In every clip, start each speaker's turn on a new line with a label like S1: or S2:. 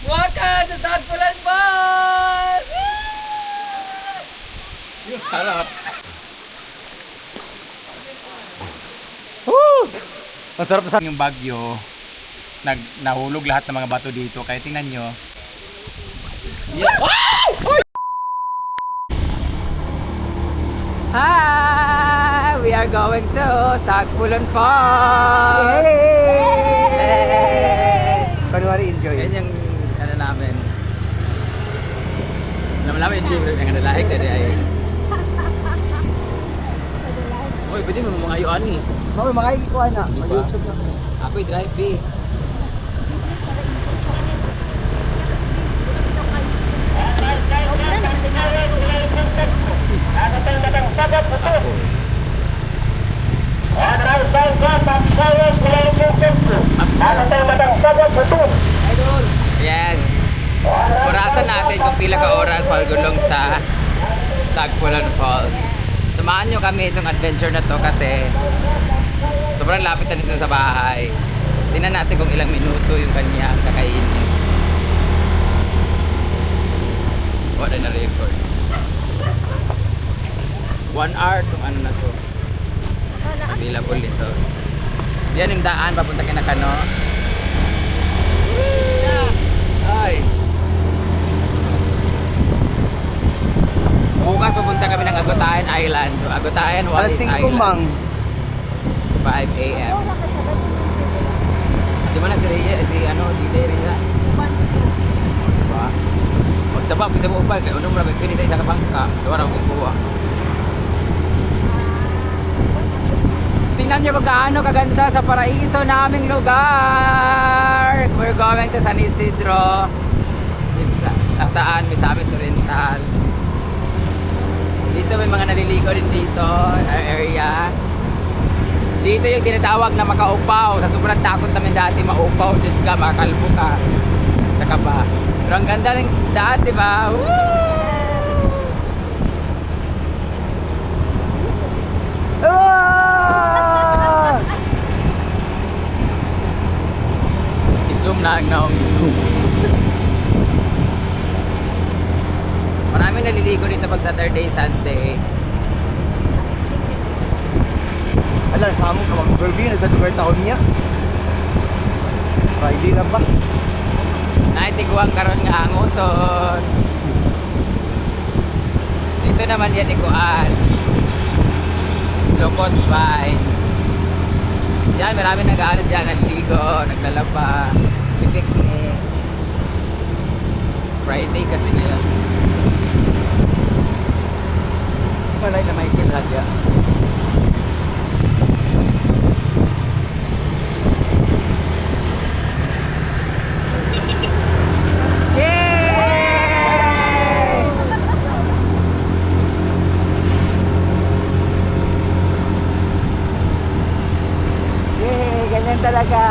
S1: Welcome sa Tagpulan Falls!
S2: Yung sarap.
S3: Masarap sa yung bagyo. Nahulog lahat ng mga bato dito. Kaya tingnan nyo.
S1: Hi! We are going to Sagpulan Falls!
S2: Yay! Kunwari enjoy.
S3: Yan yung ano namin. Naman enjoy rin ang nalahig na ay. Uy, pwede mo mga ayuan eh.
S2: Mami, makikikuha na.
S3: Di ba?
S2: Mag-YouTube na.
S3: Ako'y drive eh. Ako. Yes. Orasan natin kung pila ka oras pagulong sa Sagpulan Falls. Samahan nyo kami itong adventure na to kasi sobrang lapit na dito sa bahay. Tingnan natin kung ilang minuto yung kanyang kakainin. Wala na record. 1 hour itong ano na to. Available dito. Yan yung daan papunta kina Kano. Ay. Bukas pupunta kami ng Agotayan Island. Agotayan Wallis
S2: Alas 5
S3: Island.
S2: mang.
S3: 5 a.m. Di ba na si Rhea, si ano, DJ Rhea? Diba? Magsabab, kita mo upal, kaya unong marami pili sa isang bangka, doon ako kukuha. Tingnan nyo kung gaano kaganda sa paraiso naming lugar. We're going to San Isidro. Saan? Misamis Oriental. Dito may mga naliligo din dito, area. Dito yung tinatawag na makaupaw. Sa sobrang takot namin dati maupaw, dyan ka, makakalbo ka. Sa kaba. Pero ang ganda ng daan, di ba? Woo!
S2: Ah!
S3: I-zoom na ang naong i-zoom. Maraming naliligo dito pag Saturday, Sunday.
S2: Alam, sa among kamang Burby na sa lugar taon niya. Friday na ba?
S3: Naitiguang karon nga ang uson. Dito naman yan ikuan. Locot Vines. Yan, marami nag-aaral dyan, nagligo, naglalaba, picnic. Friday kasi ngayon. Malay na may kilhadya.
S2: Yay! Ganyan talaga.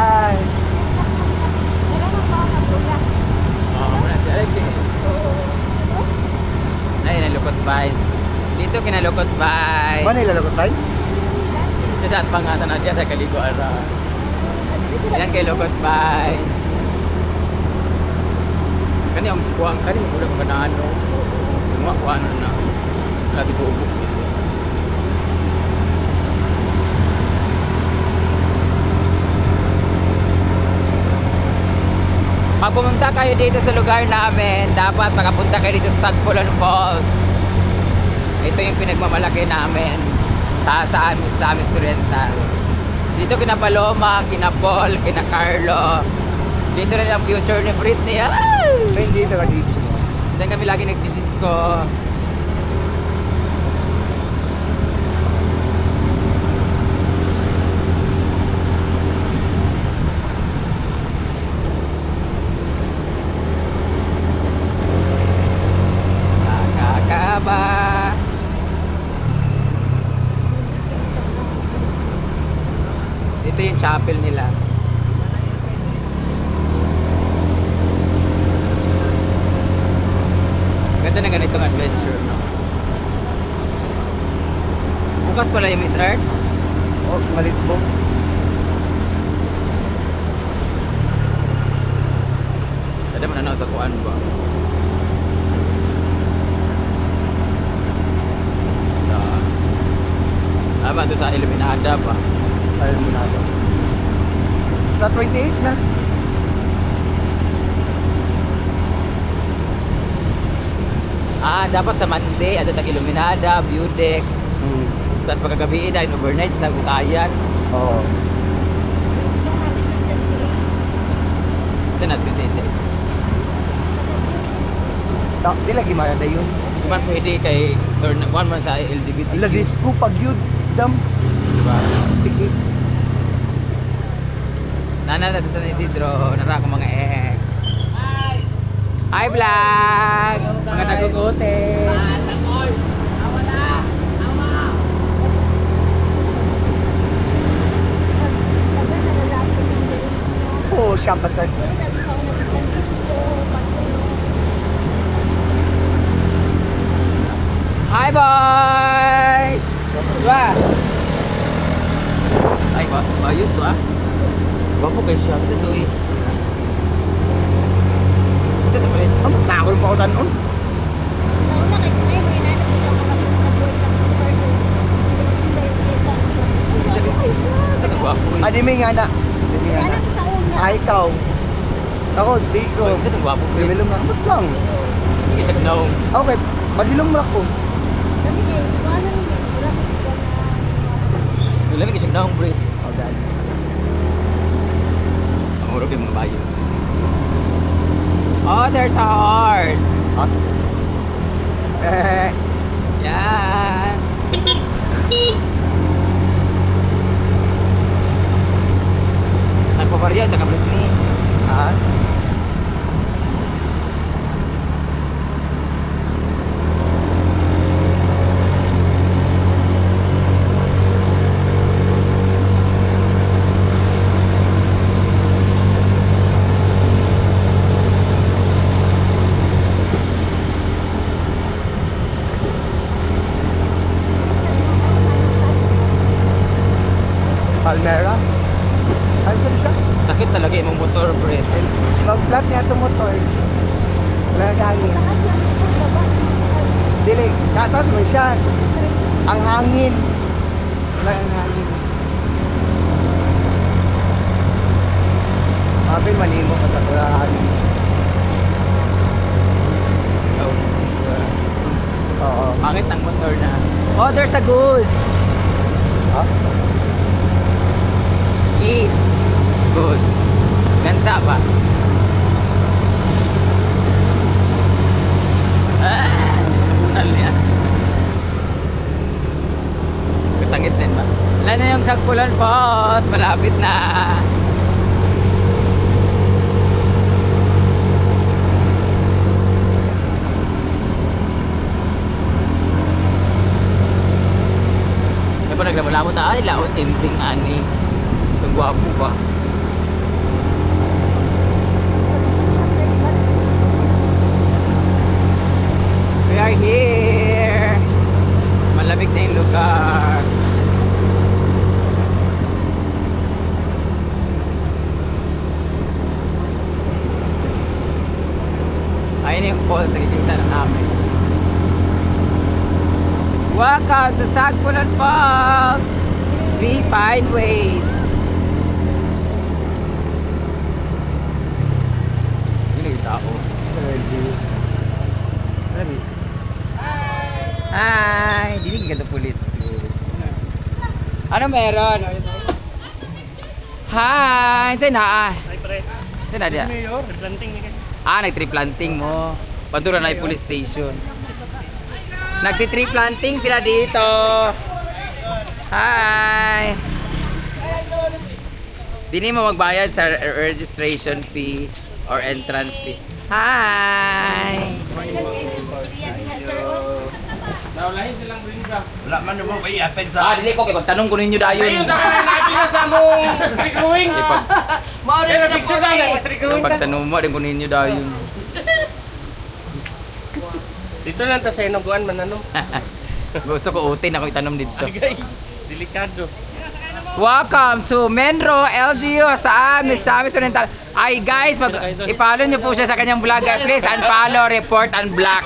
S3: Oo, muna si Alec eh. Ay, nalukot Vines. Dito kinalukot Vines.
S2: Ano ilalakot lines?
S3: Ito saan pangatan na sa Kaligo Ara. Yan kay Lukot Vines. Kani ang kuwang kani mura ka na ano. Mga kuwang na. Lagi ko ubok isa. Pag pumunta kayo dito sa lugar namin, dapat makapunta kayo dito sa Sagpulan Falls. Ito yung pinagmamalaki namin sa Misamis Oriental. Dito kina Paloma, kina Paul, kina Carlo. Dito rin ang future ni Britney. Ay!
S2: So, hindi ito ka dito.
S3: Diyan kami lagi nagdidisco. Nakakaba. Ito yung chapel nila. Ganda na ganitong adventure, no? Bukas pala yung Miss Earth.
S2: Oh, malit mo.
S3: Sada man na sa kuan ba. Sa to sa Iluminada pa.
S2: Ayun mo na ito. Sa 28 na.
S3: Dapat sa Monday, ato tag Iluminada, view deck. Tapos pagkagabi na, overnight sa Gutayan.
S2: Oo.
S3: Sa nas Gutayan.
S2: Di lagi marada yun.
S3: Di man pwede kay, or one man sa LGBT.
S2: Ila disco pag yun. Dam.
S3: Diba?
S2: Tikit.
S3: Nana na sa San Isidro, nara ko mga ex. Hi vlog! Mga nagugote.
S2: Oo, siya pa sa...
S3: Hi boys! Diba? Ay, ayun to ah. Bapo kay siya. Ito to eh. Ito to pala.
S2: Ang takol pa ako tanon.
S3: Ito to bapo eh.
S2: Adi may nga na. Adi may nga na. Ay, ikaw. Ako, di ko.
S3: Ito to bapo eh.
S2: Pribilong lang. Ba't lang?
S3: Isag na ako.
S2: Okay, magilong mo ako.
S3: Lamig isag na akong break.
S2: Oh, God.
S3: Ang urog yung mga bayo. Oh, there's a horse.
S2: Huh?
S3: Yan. Nagpaparya, nagka-break ni.
S2: Ha? Palmera? Ay, ko siya.
S3: Sakit talaga yung motor, pre.
S2: Mag-flat niya itong motor. Wala na hangin. Dili, kataas mo siya. Ang hangin. Wala ang hangin. Mabay, manimo ka sa wala hangin. Oo.
S3: Pangit ng motor na. Oh, there's a goose.
S2: Ha?
S3: Geese. Goose. Gansa ba? Unal yan. Kasangit din ba? Wala na yung Sagpulan Falls. Malapit na. Kaya pa naglamot na, ay laot ending ani. Ang gwapo ba? We are here! Malamig na yung lugar. Ayun yung falls na kikita na namin. Welcome to Sagpulan Falls! We find ways. Hindi yung tao. Hi! Dinig ka pulis. Ano meron? Hi! Saan na?
S4: Ay, pre.
S3: Saan na dia?
S4: Mayor, nagplanting ni kayo.
S3: Nag-tree planting mo. Pandura na yung police station. Nagti-tree planting sila dito. Hi! Dini mo magbayad sa registration fee or entrance fee. Hi!
S4: Wala man naman kayo aped
S3: Dili ko kay pagtanong ko ninyo dayon.
S4: Ayun, nakalalapi na sa mong trickwing.
S1: Mauri na picture ka
S3: Pagtanong mo din ko ninyo dayon.
S4: Dito lang ta sa inuguan man ano.
S3: Gusto ko utin ako itanong dito.
S4: Agay. Delikado.
S3: Welcome to Menro LGU sa Misamis Oriental. Ay guys, i-follow niyo po siya sa kanyang vlog. Please unfollow, report, unblock.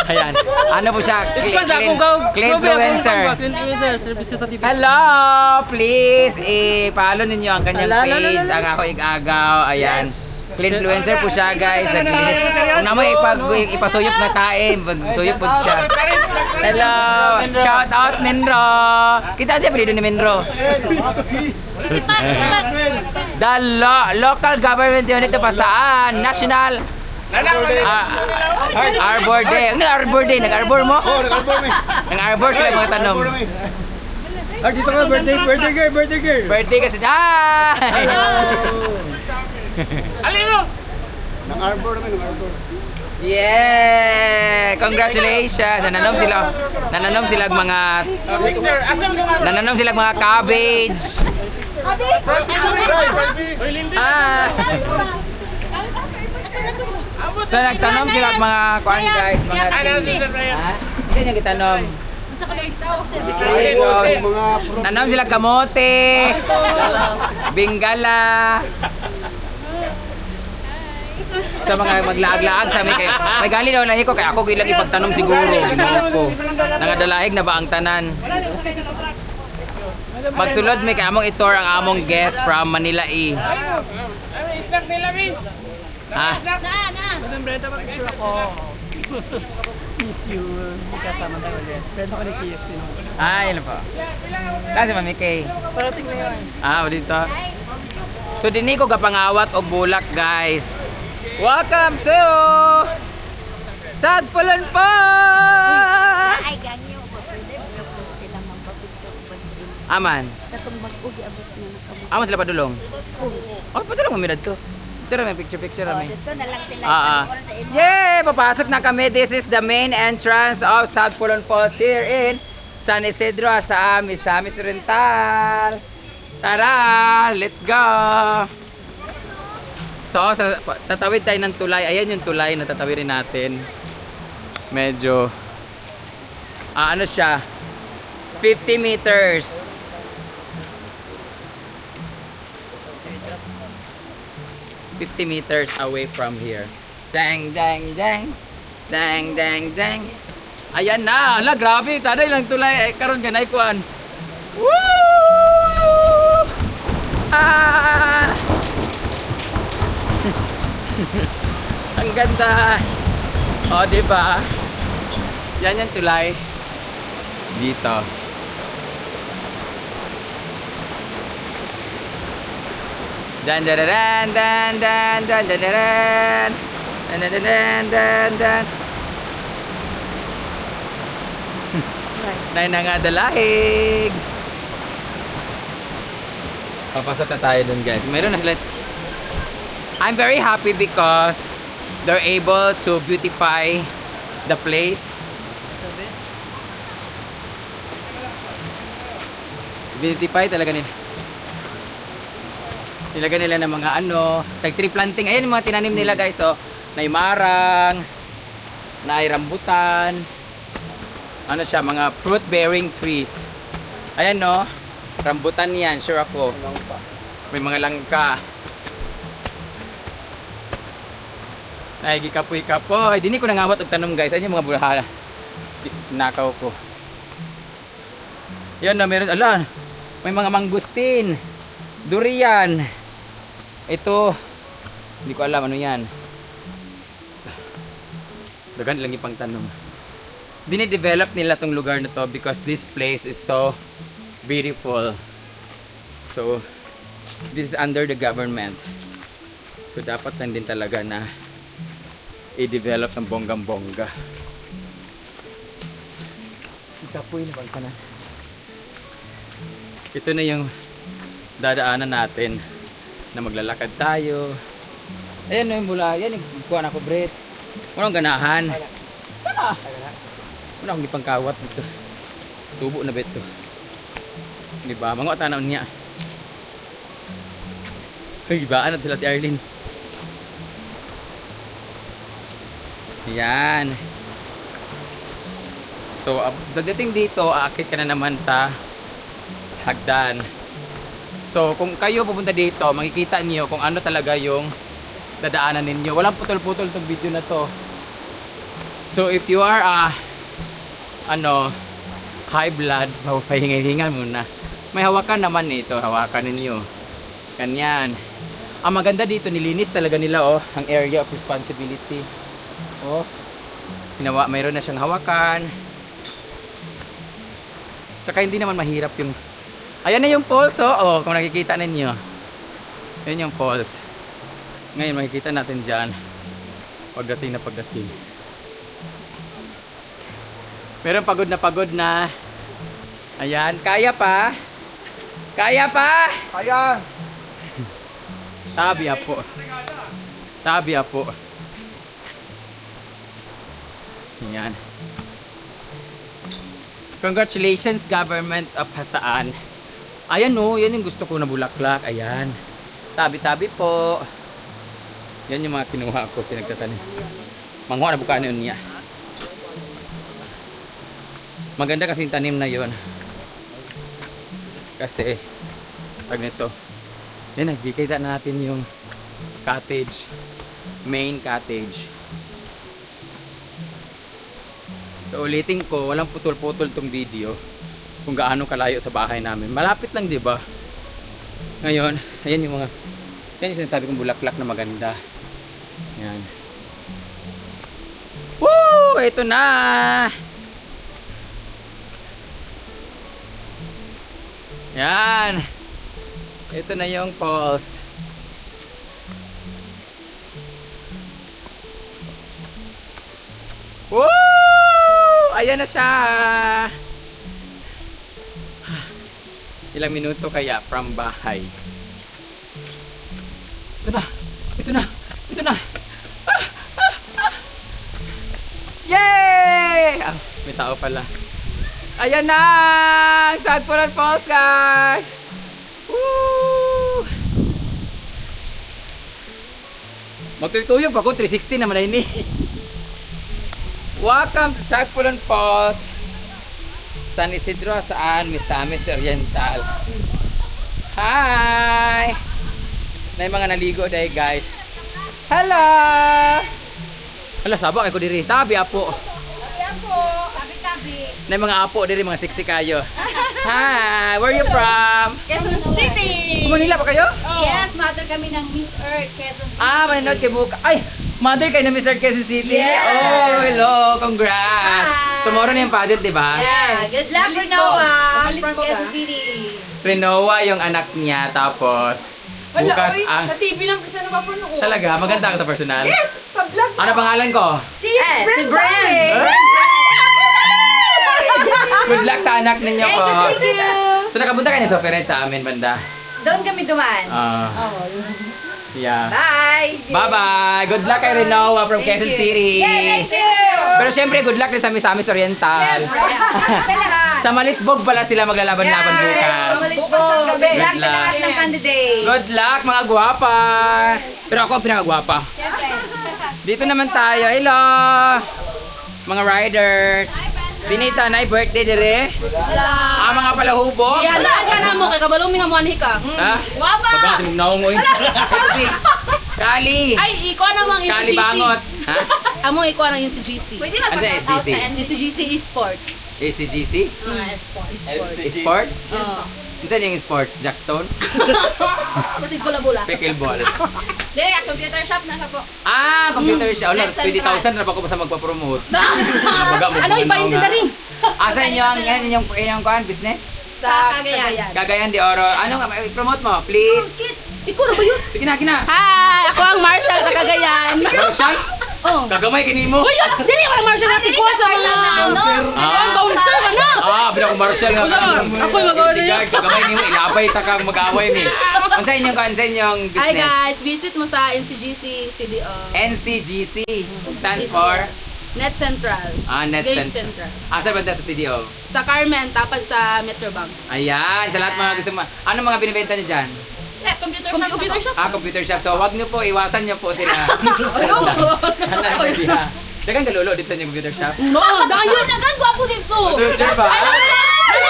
S3: Ayan. Ano po siya? Clean influencer. Hello! Please, i-follow ninyo ang kanyang page. Ang ako igagaw. Ayan. Clean influencer po siya guys. Naglinis. Kung naman ipasuyop na tae, suyop po siya. Hello! Shout out Minro! Kita siya pwede ni Minro. The local government unit pa saan? National Arbor Day. Ano Arbor Day? Nag-arbor mo? Nag-arbor sila mga tanom.
S2: Dito nga, birthday girl.
S3: Birthday kasi. Ah!
S4: Alin mo!
S2: Ng arbor naman, ng arbor.
S3: Yeah! Congratulations! Nananom sila mga
S4: Picture, asam ka nga?
S3: nananom sila mga cabbage.
S4: Uy, Lindy!
S3: Ah! So nagtanom sila at mga kuan guys, mga
S4: Ano, Sister Brian?
S3: ha? Kasi niya gitanom.
S2: Mga
S3: Nanom sila kamote, bingala. Sa mga maglaag-laag sa may gali daw lahi ko kaya ako gilang ipagtanom siguro ginoo ko. Nangadalahig na ba ang tanan? Magsulod may kamong itor ang among guest from Manila E.
S4: Ano, snack nila, Min?
S3: Ha?
S1: Madam Brenda, mag-picture ako. Miss you. Kasama tayo ulit. Pwede ako ni KST naman.
S3: Ah, yun po. Kasi Mami Kay.
S1: Parating na yun.
S3: Ah, dito. So dinhi ko gapangawat og bulak, guys. Welcome to Sagpulan Falls.
S5: Ay, ganyo ba pwede mo sila magpapicture ko ba?
S3: Aman.
S5: Katong mag-ugi abot na nakamo.
S3: Aman sila padulong. Oh, padulong mo mirad to. Dito may picture rami.
S5: Dito na lang sila.
S3: Ah. Yay! Papasok na kami. This is the main entrance of Sagpulan Falls here in San Isidro sa Misamis Oriental. Tara! Let's go! So, tatawid tayo ng tulay. Ayan yung tulay na tatawirin natin. Medyo ano siya? 50 meters. 50 meters away from here. Dang, dang, dang. Dang, dang, dang. Ayan na. Ala, grabe. Sana ilang tulay. Karon ganay kuan. Woo! Ah! Ang ganda. O, diba? Yan yung tulay. Dito. Dan dan dan dan dan dan dan dan dan dan dan dan dan. Nay nangadalahig. Papasok na tayo dun, guys. Meron na sila. I'm very happy because they're able to beautify the place. Beautify talaga nila. Nilagyan nila ng mga tree planting. Ayan yung mga tinanim nila, guys. So, naimarang, nairambutan. Ano siya, mga fruit bearing trees. Ayan no, rambutan yan, sure ako. May mga langka. Naigikapoy-kapoy. Dini ko nangamot og tanom, guys. Ayan yung mga burahala. Nakaw ko. Yan na, meron. Ala, may mga mangustin. Durian. Ito, hindi ko alam ano yan. Dagan lang ipang tanong. Dine-develop nila tong lugar na to because this place is so beautiful. So, this is under the government. So, dapat lang din talaga na i-develop ng bonggang-bongga. Ikapoy na bangka na. Ito na yung dadaanan natin na maglalakad tayo. Ayan na yung mula. Ayan yung kuha na ko, Brett. Anong ganahan? Tara! Wala akong ipangkawat dito. Tubo na beto. Diba? Mga tanaw niya. Ay, ibaan na sila ti Arlene. Yan. So, pagdating dito, aakit ka na naman sa hagdan. So, kung kayo pupunta dito, makikita niyo kung ano talaga yung dadaanan ninyo. Walang putol-putol tong video na to. So, if you are high blood, pahinga-hinga muna. May hawakan naman ito, hawakan ninyo. Ganyan. Ang maganda dito, nilinis talaga nila ang area of responsibility. Mayroon na siyang hawakan. Tsaka hindi naman mahirap yung... Ayan na yung falls, kung nakikita ninyo. Ayan yung falls. Ngayon, makikita natin dyan. Pagdating na pagdating. Meron pagod na. Ayan, kaya pa. Kaya pa!
S2: Kaya!
S3: Tabi po. Tabi po. Ayan. Congratulations, government of Hasaan. Ayan yan yung gusto ko na bulaklak. Ayan. Tabi-tabi po. Yan yung mga kinuha ko, pinagtatanim. Manguha na bukaan yun niya. Maganda kasi yung tanim na yon. Kasi, pag nito, yan, nagkikita natin yung cottage. Main cottage. So, ulitin ko, walang putol-putol tong video kung gaano kalayo sa bahay namin. Malapit lang, di ba? Ngayon, ayan yung mga, yan yung sinasabi kong bulaklak na maganda. Yan. Woo! Ito na! Yan! Ito na yung falls. Woo! Ayan na siya! Ilang minuto kaya from bahay. Ito na! Ito na! Ito na! Yay! May tao pala. Ayan na! Sagpulan Falls, guys! Woo! Magtutuyog pa ko, 360 naman na ini. Welcome to Sagpulan Falls, San Isidro, Hasaan, Misamis Oriental. Hi! May mga naligo dahil, guys. Hello! Hala, sabak ako diri. Tabi apo.
S5: Tabi ako. Tabi-tabi.
S3: May mga apo diri, mga siksi kayo. Hi! Where you from?
S5: Quezon City.
S3: Manila pa kayo?
S5: Yes, mother kami ng Miss Earth, Quezon City.
S3: Manonood kay Buka. Ay! Mother kayo na Mr. Quezon City?
S5: Yes.
S3: Oh, hello! Congrats!
S5: Hi.
S3: Tomorrow na yung pageant, di ba?
S5: Yeah, good luck, Renoa, from Quezon City.
S3: Renoa yung anak niya, tapos bukas ang...
S6: Sa TV lang kita napapanood.
S3: Talaga? Maganda ako sa personal?
S6: Yes! Sa vlog.
S3: Ano pangalan ko?
S6: Si Brent.
S3: Good luck sa anak ninyo ko.
S5: Thank you.
S3: So nakapunta kayo sa Sofered sa amin, banda?
S5: Doon kami duman.
S3: Yeah.
S5: Bye.
S3: Bye-bye! Good luck kay Renoa from Quezon City.
S5: Yeah, thank you.
S3: Pero syempre, good luck din sa Misamis Oriental.
S5: Sa lahat.
S3: Sa Malitbog pala sila maglalaban-laban bukas.
S5: Good luck sa lahat ng candidates.
S3: Good luck, mga gwapa! Pero ako ang pinakagwapa.
S5: Siyempre.
S3: Dito naman tayo. Hello! Mga riders. Binita na birthday dire. Mga palahubog.
S6: Ihandaan ka na mo, kay kabalong nga muanhi ka.
S3: Ha?
S6: Wapa!
S3: Pagka kasi magnaungoy. Kali!
S6: Ay, iko namang yung
S3: Kali
S6: si GC.
S3: bangot. Ha?
S6: Among iko nang yung si GC.
S5: Pwede
S3: Ano sa SGC?
S6: Yung si GC Esports.
S3: ACGC? Sports? Saan yung sports? Jackstone?
S6: Kasi bula-bula.
S3: Pickleball?
S5: Dili, computer shop na siya po.
S3: Computer siya. Wala,
S5: Net Central.
S3: 20,000 na ba ko pa sa magpa-promote?
S6: Ano ipaintindi rin?
S3: Sa inyo ang inyong kuhan, business?
S5: Sa Cagayan.
S3: Cagayan de Oro. Ano nga, promote mo, please?
S6: Iko ra ba yun?
S3: Sige na, kina.
S6: Hi! Ako ang Marshall sa Cagayan.
S3: Marshall?
S6: Oh.
S3: Kagamay kini mo.
S6: Uy, yun! Dili ko ang Marshall natin ko sa mga... Ang bouncer, ano?
S3: Bila ko Marshall nga.
S6: Ako'y mag-away niyo.
S3: Kagamay ni mo, ilabay ta kang mag-away ni. Ano sa inyong
S6: Hi
S3: business?
S6: guys, visit mo sa NCGC CDO.
S3: NCGC stands for
S6: Net Central.
S3: Net
S6: Gate
S3: Central. Asa ba sa CDO?
S6: Sa Carmen, tapat sa Metrobank.
S3: Ayan, sa lahat mga gusto mo. Ano mga binibenta niyo dyan?
S6: Computer shop.
S3: Computer shop. So, wag niyo po, iwasan niyo po sila. Dagan kalolo dito sa inyong computer shop.
S6: No, dahil yun, dagan gwapo dito.
S3: Computer shop ba?
S6: Ano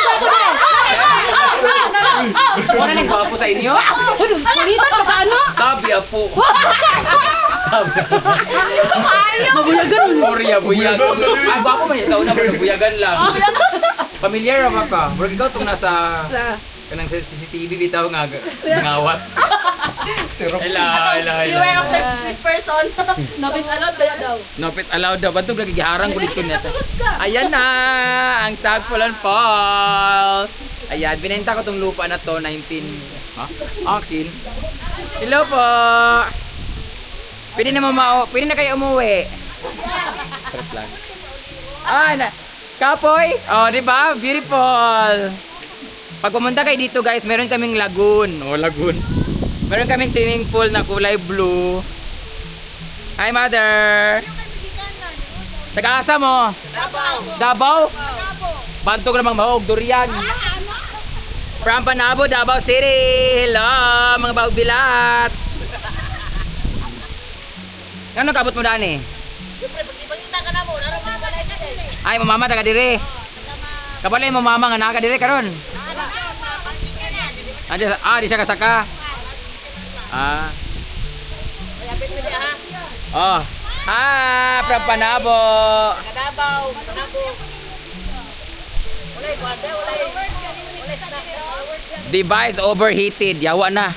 S6: gwapo dito?
S3: Wala nang gwapo sa inyo?
S6: Palitan ka ano?
S3: Tabi apo.
S6: Mabuyagan.
S3: Korea, buyag. Ah, gwapo man siya sa una, pero buyagan lang. Familiar ba ka? Pero ikaw itong nasa... Kanang sa CCTV bitaw nga ngawat. Ela.
S6: Beware of this person. Novice allowed ba daw?
S3: No pets allowed daw. Bantog lagi giharang ko dito neta. Ayan na ang Sagpulan Falls. Ayan, binenta ko tong lupa na to 19. Ha? Akin. Hello po. Pwede na kayo umuwi. Sarap lang. Ah, Kapoy. Oh, di ba? Beautiful. Pag pumunta kayo dito guys, meron kaming lagoon. Lagoon. Meron kaming swimming pool na kulay blue. Hi mother. Taga-asa mo? Davao. Bantog namang mahog, durian. From Panabo, Davao City. Hello, mga bahog bilat. Ano kabot mo dani? Ay, mamama taga dire. Kabalay mo mama nga naka dire karon. Di siya kasaka. From Panabo. Device overheated. Yawa na.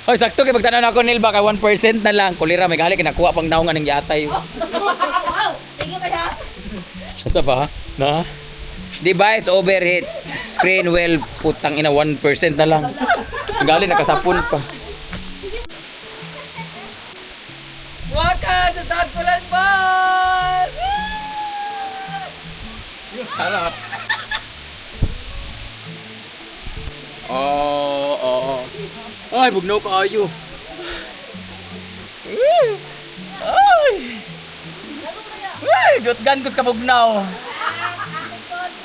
S3: Hoy, sakto kay pagtanaw na ako nil baka 1% na lang. Kulira may gali kinakuha pang naong anong yatay. Asa ba? Na? Device overheat. Screen well, putang ina 1% na lang. Gali nakasapon pa. Waka sa Sagpulan Falls! Sarap. Oh. Ay, bugnaw kaayo. Ay, dutgan ko sa kabugnaw.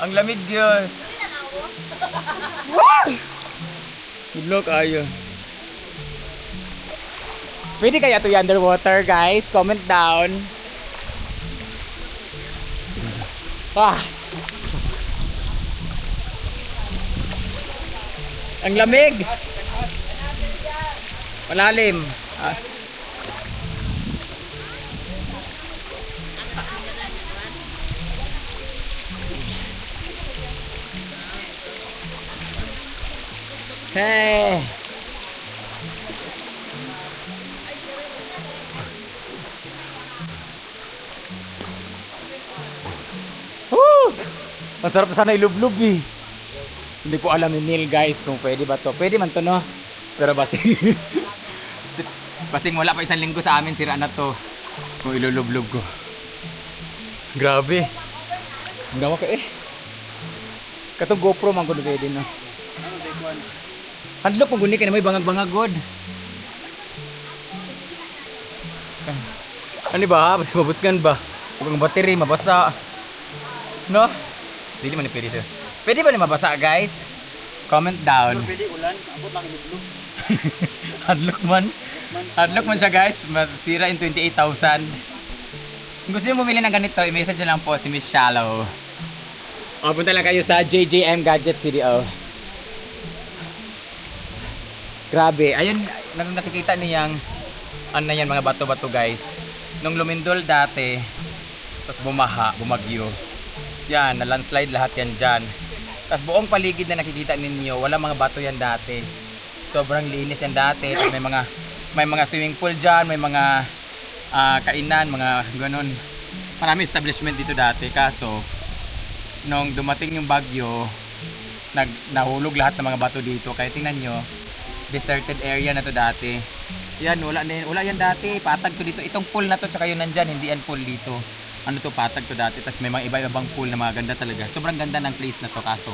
S3: Ang lamig yun. Bugnaw kaayo. Pwede kaya to underwater guys? Comment down. Ang lamig. Malalim. Hey. Masarap na sana ilublob eh. Hindi po alam ni Neil guys kung pwede ba to. Pwede man to no. Pero basing wala pa isang linggo sa amin sira na to. Kung ilulublob ko. Grabe. Ang gawa ka eh. Katong GoPro man ko pwede no. Handlok mo guni kay na may bangag-bangag god. Ano ba? Basta mabutkan ba? Kung battery mabasa. No? Dili man pwede siya. Pwede ba ni mabasa guys? Comment down.
S4: Pwede ulan, abot lang iluglo.
S3: Hadlock man siya guys. Masira in 28,000. Kung gusto niyo bumili ng ganito, i-message nyo lang po si Miss Shallow. Punta lang kayo sa JJM Gadget CDO. Grabe. Ayun, nakikita niyang ano na yan, mga bato-bato guys. Nung lumindol dati, tapos bumagyo. Yan, na-landslide lahat yan dyan. Tapos buong paligid na nakikita ninyo, wala mga bato yan dati. Sobrang linis yan dati. Tapos may mga swimming pool dyan, may mga kainan, mga ganun. Marami establishment dito dati. Kaso, nung dumating yung bagyo, nahulog lahat ng mga bato dito. Kaya tingnan nyo, deserted area na to dati. Yan, wala yan dati. Patag to dito. Itong pool na to, tsaka yun nandyan, hindi yan pool dito. Ano to, patag to dati. Tapos may mga iba-ibang pool na mga ganda talaga. Sobrang ganda ng place na to. Kaso,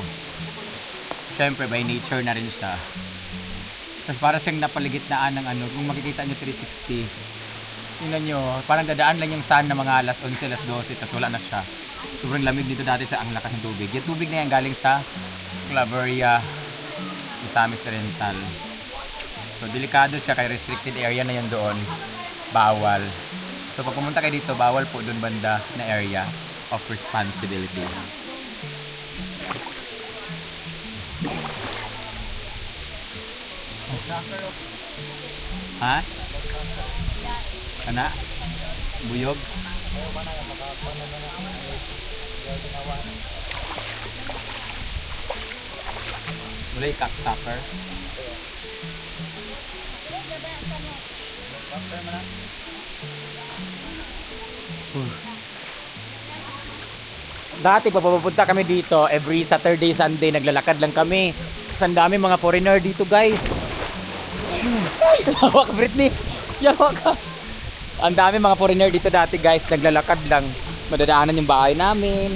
S3: syempre, by nature na rin siya. Tapos para siyang napaligitnaan ng ano. Kung makikita nyo 360, tingnan nyo, parang dadaan lang yung sun na mga alas 11, alas 12. Tapos wala na siya. Sobrang lamig dito dati sa ang lakas ng tubig. Yung tubig na yan galing sa Claveria, Misamis Oriental. So, delikado siya. Kaya restricted area na yan doon. Bawal. So pag pumunta kayo dito, bawal po doon banda na area of responsibility. Ha? Kana? Buyog? Mulai kak soccer. Dati papapunta kami dito every Saturday, Sunday naglalakad lang kami. Kasi ang dami mga foreigner dito, guys. Yawa ka, Britney. Yawa ka. Ang dami mga foreigner dito dati, guys. Naglalakad lang. Madadaanan yung bahay namin.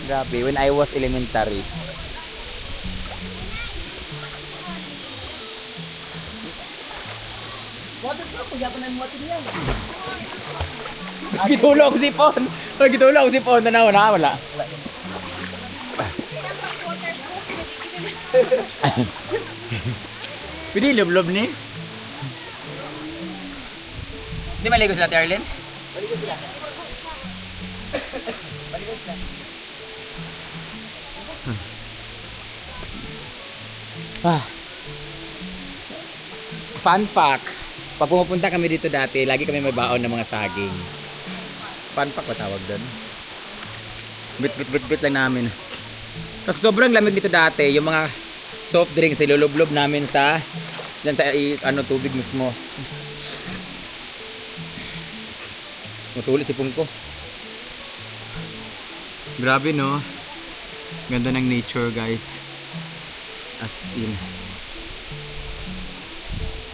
S3: Grabe, when I was elementary. Gitulo ako si Pon. Gitulo ako si Pon. Tanaw na, wala. Pwede lublob ni? Di maligo sila, Arlen? Maligo sila. Fun fact, pag pumupunta kami dito dati, lagi kami may baon ng mga saging. Fun fact ba tawag doon? Bit lang namin. Kasi sobrang lamig dito dati, yung mga soft drinks, ilulublob namin sa dyan sa tubig mismo. Matuli si Pungko. Grabe no. Ganda ng nature, guys. As in.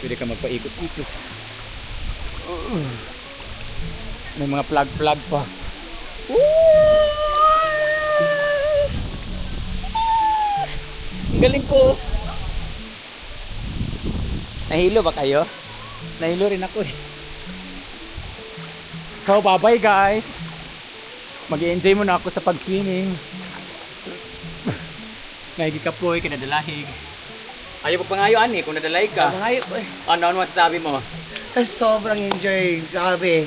S3: Pwede ka magpaikot-ikot. May mga plug pa. Ang galing ko. Nahilo ba kayo? Nahilo rin ako eh. So, bye-bye guys. Mag-i-enjoy muna ako sa pag-swimming. Naigi ka po eh, kinadalahig. Ayaw pa pangayo ani kung nadalay ka.
S2: Ngayon,
S3: Ano masasabi mo?
S2: sobrang enjoy. Grabe.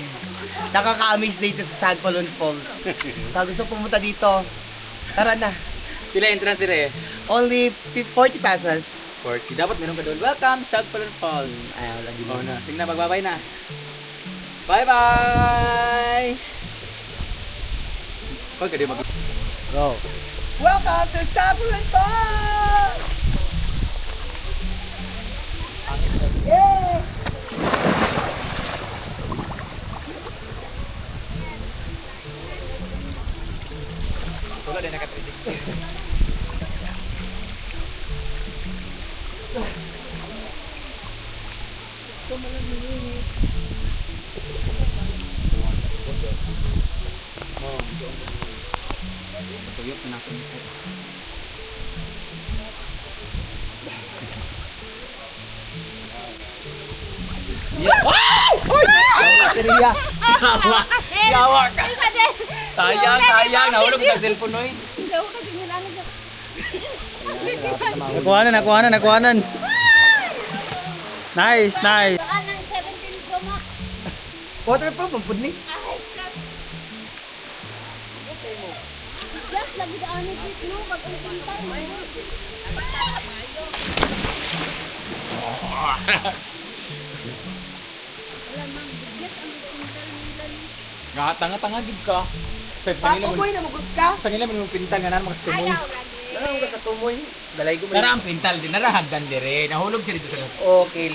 S2: Nakaka-amaze dito sa Sagpulon Falls. Sa gusto pumunta dito, tara na.
S3: Sila entrance sila eh.
S2: Only 40 pesos.
S3: 40. Dapat meron ka doon. Welcome, Sagpulon Falls.
S2: Ayaw, lagi
S3: Oh, na. Tingnan, magbabay na. Bye-bye! Huwag ka din mag-
S2: Go. Welcome to Sagpulon Falls!
S3: Wala din naka 360. Suyok na ako.
S2: Baterya.
S3: Yawa ka! Sayang! Nahulog yung cellphone no eh.
S2: Nakuhanan. Nice.
S5: Ng 17 Pro Max.
S2: Waterproof, ang pud ni.
S5: Yes, lagi daan ni Jit, no? Pag-ulitan mo. Wala, ma'am. Yes, ang pintal nila ni.
S3: Tanga-tanga gid ka. Sa
S2: Patumoy na magod ka.
S3: nila mo pintal nga na mga tumoy.
S5: Ayaw, lagi.
S2: Ano ka sa tumoy? Dalay ko
S3: Nara ang pintal din, nara hagdan dire. Nahulog siya dito sa
S2: Okay.